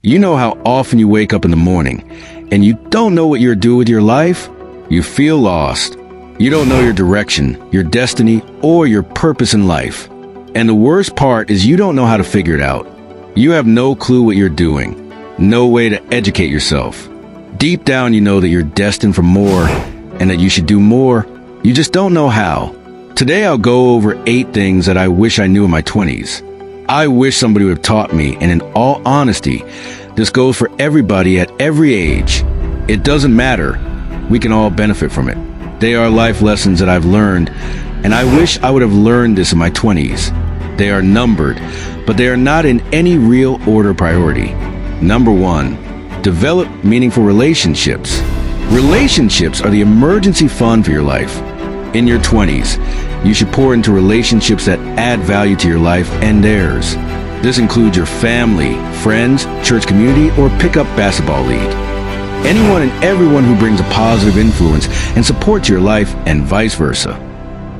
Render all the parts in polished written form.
You know how often you wake up in the morning and you don't know what you're doing with your life? You feel lost. You don't know your direction, your destiny, or your purpose in life. And the worst part is you don't know how to figure it out. You have no clue what you're doing, no way to educate yourself. Deep down you know that you're destined for more and that you should do more. You just don't know how. Today I'll go over 8 things that I wish I knew in my 20s. I wish somebody would have taught me, and in all honesty, this goes for everybody at every age. It doesn't matter. We can all benefit from it. They are life lessons that I've learned, and I wish I would have learned this in my 20s. They are numbered, but they are not in any real order of priority. Number 1, develop meaningful relationships. Relationships are the emergency fund for your life. In your 20s, you should pour into relationships that add value to your life and theirs. This includes your family, friends, church community, or pickup basketball league. Anyone and everyone who brings a positive influence and supports your life, and vice versa.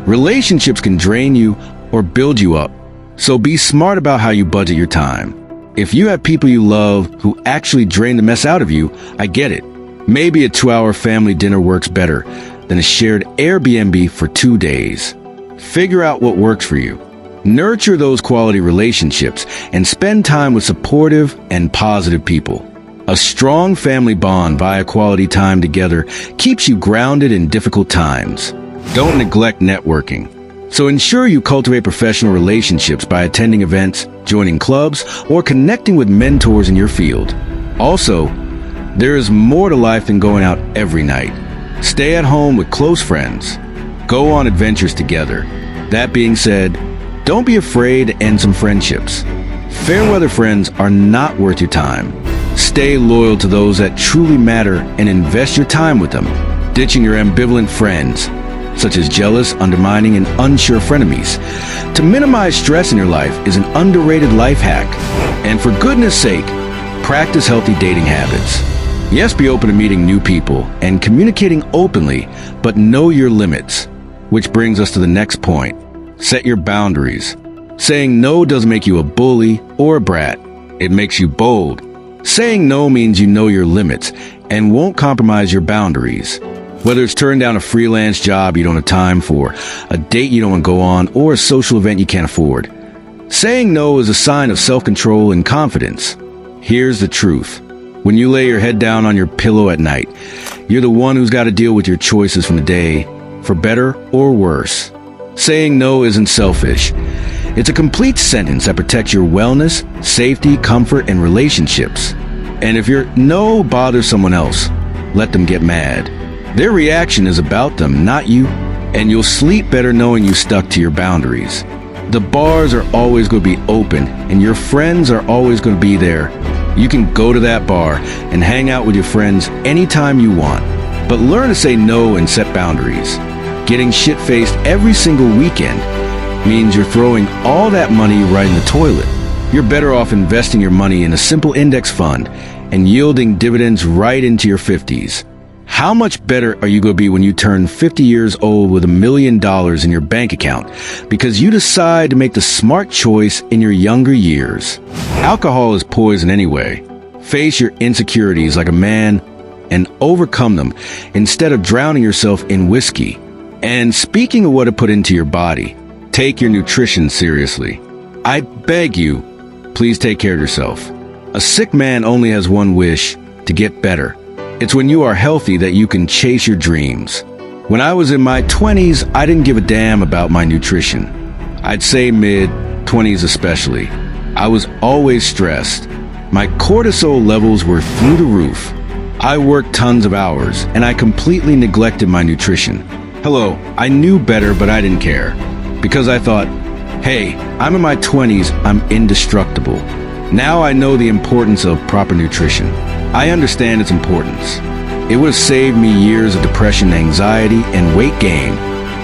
Relationships can drain you or build you up, so be smart about how you budget your time. If you have people you love who actually drain the mess out of you, I get it. Maybe a 2-hour family dinner works better than a shared Airbnb for 2 days. Figure out what works for you. Nurture those quality relationships and spend time with supportive and positive people. A strong family bond via quality time together keeps you grounded in difficult times. Don't neglect networking. So ensure you cultivate professional relationships by attending events, joining clubs, or connecting with mentors in your field. Also, there is more to life than going out every night. Stay at home with close friends. Go on adventures together. That being said, don't be afraid to end some friendships. Fair-weather friends are not worth your time. Stay loyal to those that truly matter and invest your time with them, ditching your ambivalent friends, such as jealous, undermining, and unsure frenemies. To minimize stress in your life is an underrated life hack. And for goodness sake, practice healthy dating habits. Yes, be open to meeting new people and communicating openly, but know your limits. Which brings us to the next point. Set your boundaries. Saying no doesn't make you a bully or a brat. It makes you bold. Saying no means you know your limits and won't compromise your boundaries. Whether it's turning down a freelance job you don't have time for, a date you don't want to go on, or a social event you can't afford. Saying no is a sign of self-control and confidence. Here's the truth. When you lay your head down on your pillow at night, you're the one who's got to deal with your choices from the day, for better or worse. Saying no isn't selfish. It's a complete sentence that protects your wellness, safety, comfort, and relationships. And if your no bothers someone else, let them get mad. Their reaction is about them, not you, and you'll sleep better knowing you stuck to your boundaries. The bars are always going to be open, and your friends are always going to be there. You can go to that bar and hang out with your friends anytime you want, but learn to say no and set boundaries. Getting shit-faced every single weekend means you're throwing all that money right in the toilet. You're better off investing your money in a simple index fund and yielding dividends right into your 50s. How much better are you going to be when you turn 50 years old with $1 million in your bank account because you decide to make the smart choice in your younger years? Alcohol is poison anyway. Face your insecurities like a man and overcome them instead of drowning yourself in whiskey. And speaking of what to put into your body, take your nutrition seriously. I beg you, please take care of yourself. A sick man only has one wish: to get better. It's when you are healthy that you can chase your dreams. When I was in my 20s, I didn't give a damn about my nutrition. I'd say mid-20s especially. I was always stressed. My cortisol levels were through the roof. I worked tons of hours, and I completely neglected my nutrition. Hello, I knew better, but I didn't care. Because I thought, hey, I'm in my 20s, I'm indestructible. Now I know the importance of proper nutrition. I understand its importance. It would have saved me years of depression, anxiety, and weight gain.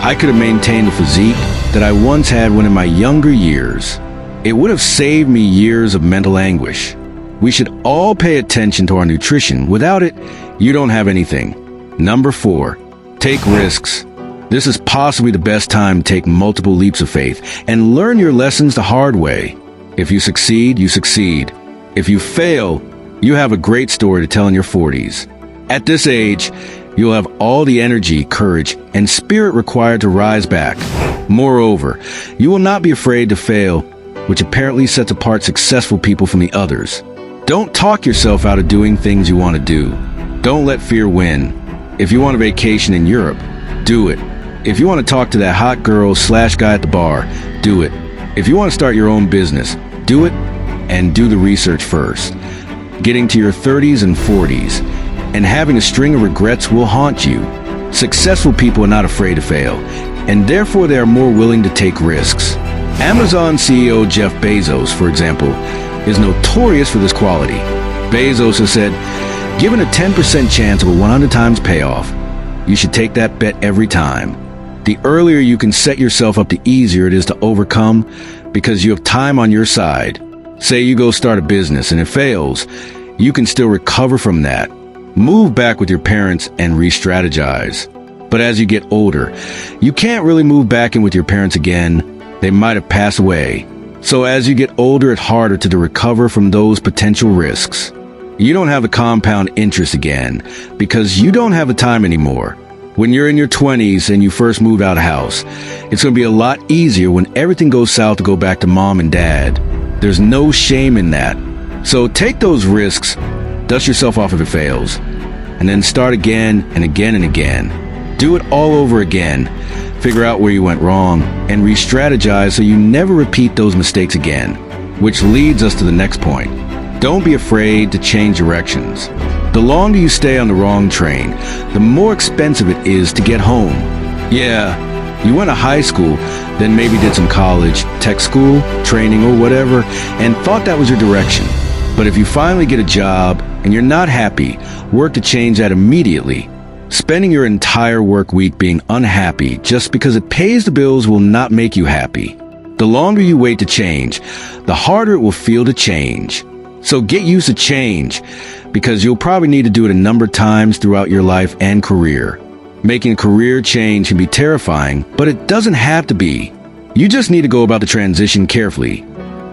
I could have maintained the physique that I once had when in my younger years. It would have saved me years of mental anguish. We should all pay attention to our nutrition. Without it, you don't have anything. Number 4, take risks. This is possibly the best time to take multiple leaps of faith and learn your lessons the hard way. If you succeed, you succeed. If you fail, You have a great story to tell in your 40s. At this age, you'll have all the energy, courage, and spirit required to rise back. Moreover, you will not be afraid to fail, which apparently sets apart successful people from the others. Don't talk yourself out of doing things you want to do. Don't let fear win. If you want a vacation in Europe, do it. If you want to talk to that hot girl/guy at the bar, do it. If you want to start your own business, do it, and do the research first. Getting to your 30s and 40s and having a string of regrets will haunt you. Successful people are not afraid to fail, and therefore they are more willing to take risks. Amazon CEO Jeff Bezos, for example, is notorious for this quality. Bezos has said, given a 10% chance of a 100 times payoff, you should take that bet every time. The earlier you can set yourself up, the easier it is to overcome because you have time on your side. Say you go start a business and it fails, you can still recover from that. Move back with your parents and re-strategize. But as you get older, you can't really move back in with your parents again. They might have passed away. So as you get older, it's harder to recover from those potential risks. You don't have the compound interest again because you don't have the time anymore. When you're in your 20s and you first move out of house, it's going to be a lot easier when everything goes south to go back to mom and dad. There's no shame in that. So take those risks, dust yourself off if it fails, and then start again and again and again. Do it all over again. Figure out where you went wrong and re-strategize so you never repeat those mistakes again. Which leads us to the next point. Don't be afraid to change directions. The longer you stay on the wrong train, the more expensive it is to get home. Yeah, you went to high school, then maybe did some college, tech school, training or whatever, and thought that was your direction. But if you finally get a job and you're not happy, work to change that immediately. Spending your entire work week being unhappy just because it pays the bills will not make you happy. The longer you wait to change, the harder it will feel to change. So get used to change, because you'll probably need to do it a number of times throughout your life and career. Making a career change can be terrifying, but it doesn't have to be. You just need to go about the transition carefully.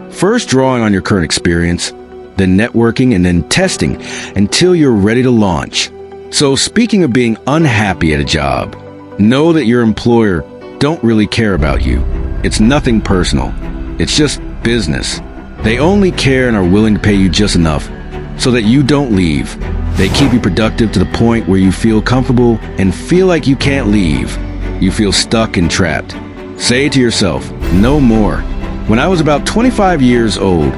First drawing on your current experience, then networking, and then testing until you're ready to launch. So speaking of being unhappy at a job, know that your employer don't really care about you. It's nothing personal. It's just business. They only care and are willing to pay you just enough so that you don't leave. They keep you productive to the point where you feel comfortable and feel like you can't leave. You feel stuck and trapped. Say to yourself, no more. When I was about 25 years old,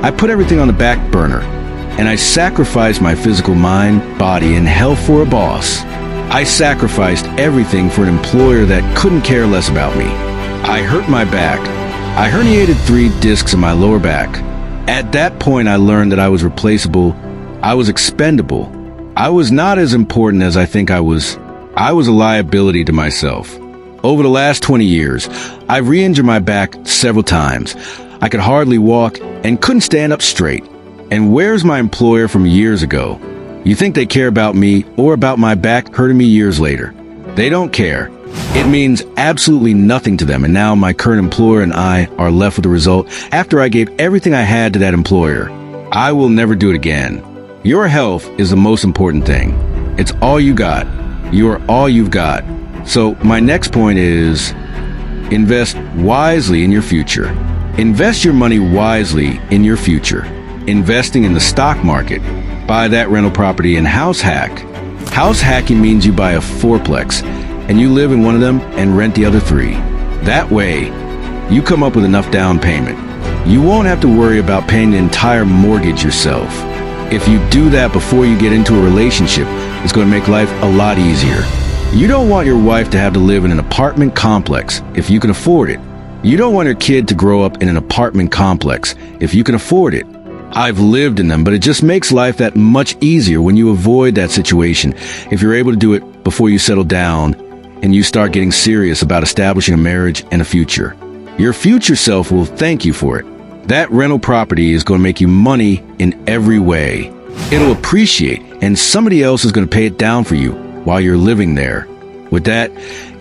I put everything on the back burner, and I sacrificed my physical mind, body, and health for a boss. I sacrificed everything for an employer that couldn't care less about me. I hurt my back. I herniated 3 discs in my lower back. At that point, I learned that I was replaceable. I was expendable. I was not as important as I think I was. I was a liability to myself. Over the last 20 years, I've re-injured my back several times. I could hardly walk and couldn't stand up straight. And where's my employer from years ago? You think they care about me or about my back hurting me years later? They don't care. It means absolutely nothing to them, and now my current employer and I are left with the result after I gave everything I had to that employer. I will never do it again. Your health is the most important thing. It's all you got. You are all you've got. So my next point is invest wisely in your future. Invest your money wisely in your future. Investing in the stock market. Buy that rental property and house hack. House hacking means you buy a fourplex and you live in one of them and rent the other 3. That way, you come up with enough down payment. You won't have to worry about paying the entire mortgage yourself. If you do that before you get into a relationship, it's going to make life a lot easier. You don't want your wife to have to live in an apartment complex if you can afford it. You don't want your kid to grow up in an apartment complex if you can afford it. I've lived in them, but it just makes life that much easier when you avoid that situation if you're able to do it before you settle down and you start getting serious about establishing a marriage and a future. Your future self will thank you for it. That rental property is going to make you money in every way. It'll appreciate, and somebody else is going to pay it down for you while you're living there. With that,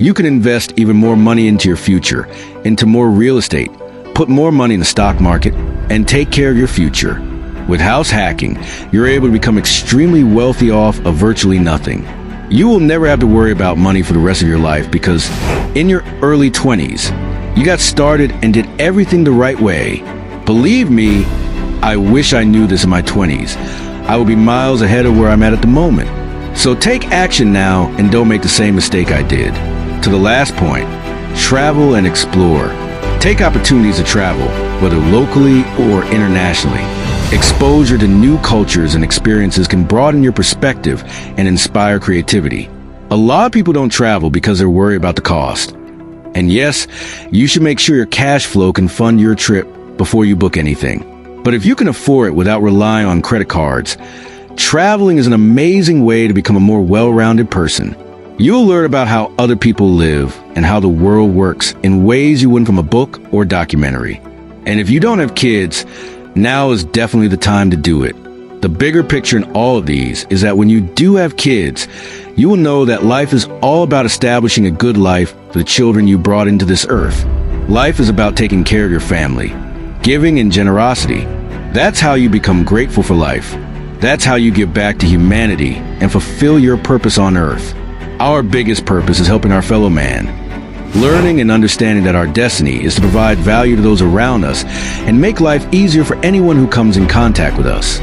you can invest even more money into your future, into more real estate, put more money in the stock market, and take care of your future. With house hacking, you're able to become extremely wealthy off of virtually nothing. You will never have to worry about money for the rest of your life because in your early 20s, you got started and did everything the right way. Believe me, I wish I knew this in my 20s. I would be miles ahead of where I'm at the moment. So take action now and don't make the same mistake I did. To the last point, travel and explore. Take opportunities to travel, whether locally or internationally. Exposure to new cultures and experiences can broaden your perspective and inspire creativity. A lot of people don't travel because they're worried about the cost. And yes, you should make sure your cash flow can fund your trip before you book anything. But if you can afford it without relying on credit cards, traveling is an amazing way to become a more well-rounded person. You'll learn about how other people live and how the world works in ways you wouldn't from a book or documentary. And if you don't have kids, now is definitely the time to do it. The bigger picture in all of these is that when you do have kids, you will know that life is all about establishing a good life for the children you brought into this earth. Life is about taking care of your family, giving and generosity. That's how you become grateful for life. That's how you give back to humanity and fulfill your purpose on earth. Our biggest purpose is helping our fellow man. Learning and understanding that our destiny is to provide value to those around us and make life easier for anyone who comes in contact with us.